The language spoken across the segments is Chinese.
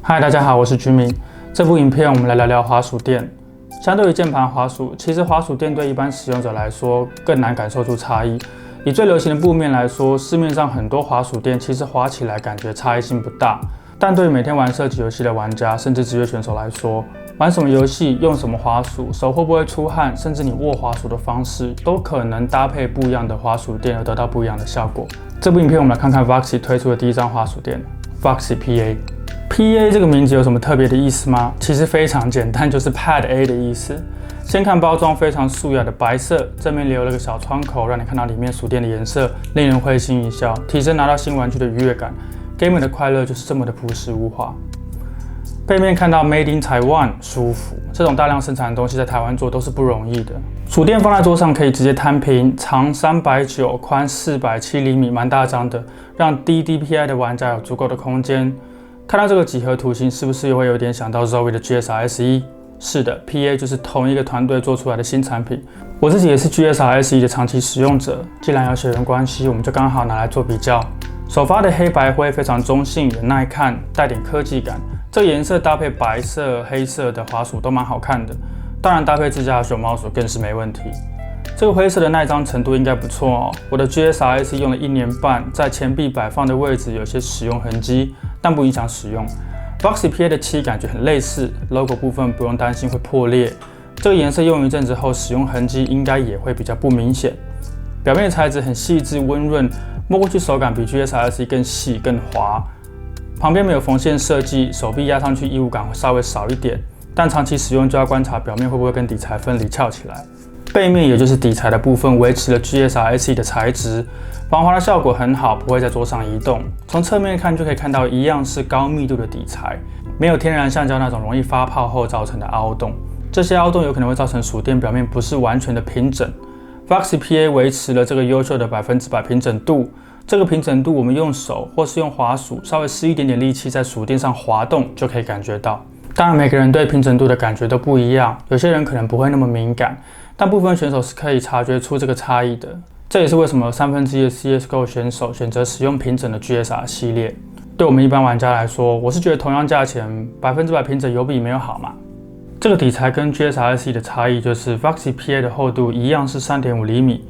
嗨，大家好，我是居民。这部影片我们来聊聊滑鼠垫。相对于键盘滑鼠，其实滑鼠垫对一般使用者来说更难感受出差异。以最流行的布面来说，市面上很多滑鼠垫其实滑起来感觉差异性不大。但对于每天玩射击游戏的玩家，甚至职业选手来说，玩什么游戏、用什么滑鼠、手会不会出汗，甚至你握滑鼠的方式，都可能搭配不一样的滑鼠垫而得到不一样的效果。这部影片我们来看看 Voxy 推出的第一张滑鼠垫 Voxy PA。PA 这个名字有什么特别的意思吗？其实非常简单，就是 Pad A 的意思。先看包装，非常素雅的白色，正面留了个小窗口，让你看到里面鼠垫的颜色，令人会心一笑，提升拿到新玩具的愉悦感。Gamer 的快乐就是这么的朴实无华。背面看到 Made in Taiwan， 舒服。这种大量生产的东西在台湾做都是不容易的。鼠垫放在桌上可以直接摊平，长390，宽407厘米，蛮大张的，让低 DPI 的玩家有足够的空间。看到这个几何图形，是不是又会有点想到 Zowie 的 GSR SE？ 是的 ，PA 就是同一个团队做出来的新产品。我自己也是 GSR SE 的长期使用者，既然有血缘关系，我们就刚好拿来做比较。首发的黑白灰非常中性，也耐看，带点科技感。这个颜色搭配白色、黑色的滑鼠都蛮好看的，当然搭配自家的熊猫鼠更是没问题。这个灰色的耐脏程度应该不错哦。我的 GSR SE 用了1年半，在前臂摆放的位置有些使用痕迹，但不影响使用。Voxy PA 的漆感觉很类似 ，logo 部分不用担心会破裂。这个颜色用一阵子后，使用痕迹应该也会比较不明显。表面的材质很细致温润，摸过去手感比 GSR SE 更细更滑。旁边没有缝线设计，手臂压上去异物感会稍微少一点，但长期使用就要观察表面会不会跟底材分离翘起来。背面也就是底材的部分维持了 GSR SE 的材质，防滑的效果很好，不会在桌上移动。从侧面看就可以看到一样是高密度的底材，没有天然橡胶那种容易发泡后造成的凹洞。这些凹洞有可能会造成鼠垫表面不是完全的平整。Voxy PA 维持了这个优秀的100%平整度。这个平整度，我们用手或是用滑鼠稍微施一点点力气在鼠垫上滑动就可以感觉到。当然，每个人对平整度的感觉都不一样，有些人可能不会那么敏感，但部分选手是可以察觉出这个差异的。这也是为什么1/3的 CSGO 选手选择使用平整的 GSR 系列。对我们一般玩家来说，我是觉得同样价钱100%平整有比没有好嘛。这个底材跟 GSR SE 的差异就是 Voxy PA 的厚度一样是3.5厘米。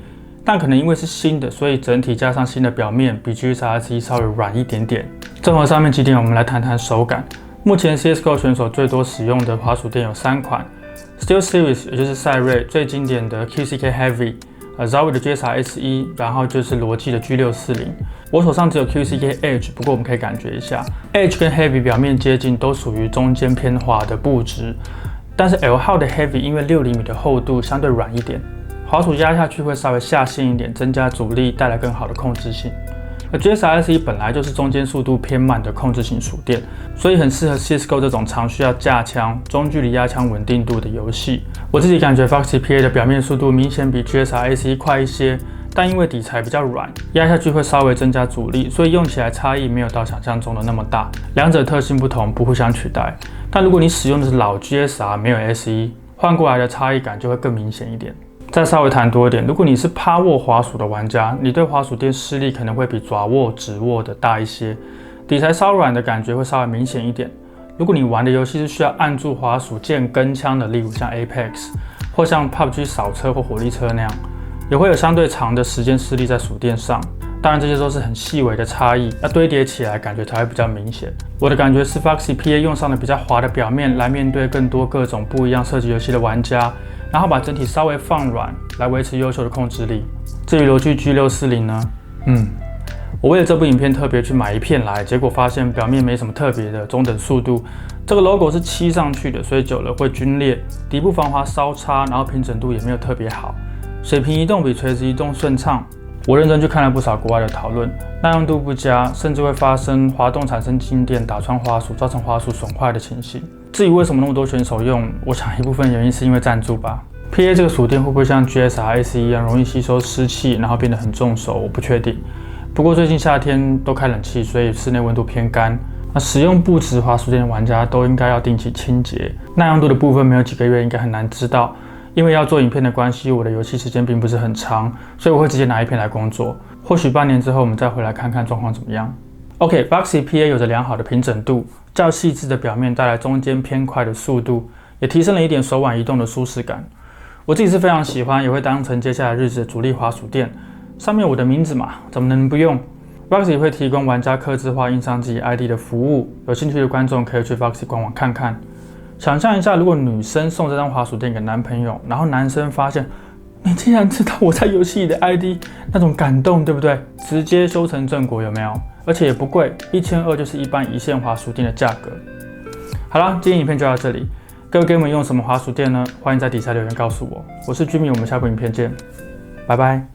但可能因为是新的，所以整体加上新的表面，比 GSR SE 稍微软一点点。综合上面几点，我们来谈谈手感。目前 CSGO 选手最多使用的滑鼠垫有3款 ：SteelSeries 也就是赛睿最经典的 QCK Heavy，Zowie 的 GSR SE， 然后就是罗技的 G640。我手上只有 QCK Edge， 不过我们可以感觉一下 ，Edge 跟 Heavy 表面接近，都属于中间偏滑的布质。但是 L 号的 Heavy 因为6厘米的厚度相对软一点。滑鼠压下去会稍微下陷一点，增加阻力，带来更好的控制性。而 GSR SE 本来就是中间速度偏慢的控制型鼠垫，所以很适合 CSGO 这种常需要架枪、中距离压枪稳定度的游戏。我自己感觉 Voxy PA 的表面速度明显比 GSR SE 快一些，但因为底材比较软，压下去会稍微增加阻力，所以用起来差异没有到想象中的那么大。两者特性不同，不互相取代。但如果你使用的是老 GSR 没有 SE， 换过来的差异感就会更明显一点。再稍微谈多一点，如果你是趴握滑鼠的玩家，你对滑鼠垫施力可能会比爪握、指握的大一些，底材稍软的感觉会稍微明显一点。如果你玩的游戏是需要按住滑鼠键跟枪的，例如像 Apex 或像 PUBG 扫车或火力车那样，也会有相对长的时间施力在鼠垫上。当然这些都是很细微的差异，要堆叠起来感觉才会比较明显。我的感觉是 Voxy PA 用上了比较滑的表面来面对更多各种不一样射击游戏的玩家，然后把整体稍微放软，来维持优秀的控制力。至于罗技 G640 呢？我为了这部影片特别去买一片来，结果发现表面没什么特别的，中等速度。这个 logo 是漆上去的，所以久了会皲裂。底部防滑稍差，然后平整度也没有特别好。水平移动比垂直移动顺畅。我认真去看了不少国外的讨论，耐用度不佳，甚至会发生滑动产生静电打穿滑鼠，造成滑鼠损坏的情形。至于为什么那么多选手用，我想一部分原因是因为赞助吧。PA 这个鼠垫会不会像 GSR SE 一样容易吸收湿气，然后变得很重手，我不确定。不过最近夏天都开冷气，所以室内温度偏干。那使用布质滑鼠垫的玩家都应该要定期清洁。耐用度的部分没有几个月应该很难知道。因为要做影片的关系，我的游戏时间并不是很长，所以我会直接拿一片来工作。或许半年之后我们再回来看看状况怎么样。OK，Voxy PA 有着良好的平整度，较细致的表面带来中间偏快的速度，也提升了一点手腕移动的舒适感。我自己是非常喜欢，也会当成接下来日子的主力滑鼠垫。上面我的名字嘛，怎么能不用？ Voxy 会提供玩家客制化印上自己 ID 的服务，有兴趣的观众可以去 Voxy 官网看看。想象一下，如果女生送这张滑鼠垫给男朋友，然后男生发现你竟然知道我在游戏里的 ID， 那种感动，对不对？直接修成正果，有没有？而且也不贵，1200就是一般一线滑鼠垫的价格。好了，今天影片就到这里。各位 gamer 用什么滑鼠垫呢？欢迎在底下留言告诉我。我是Jimmy，我们下部影片见，拜拜。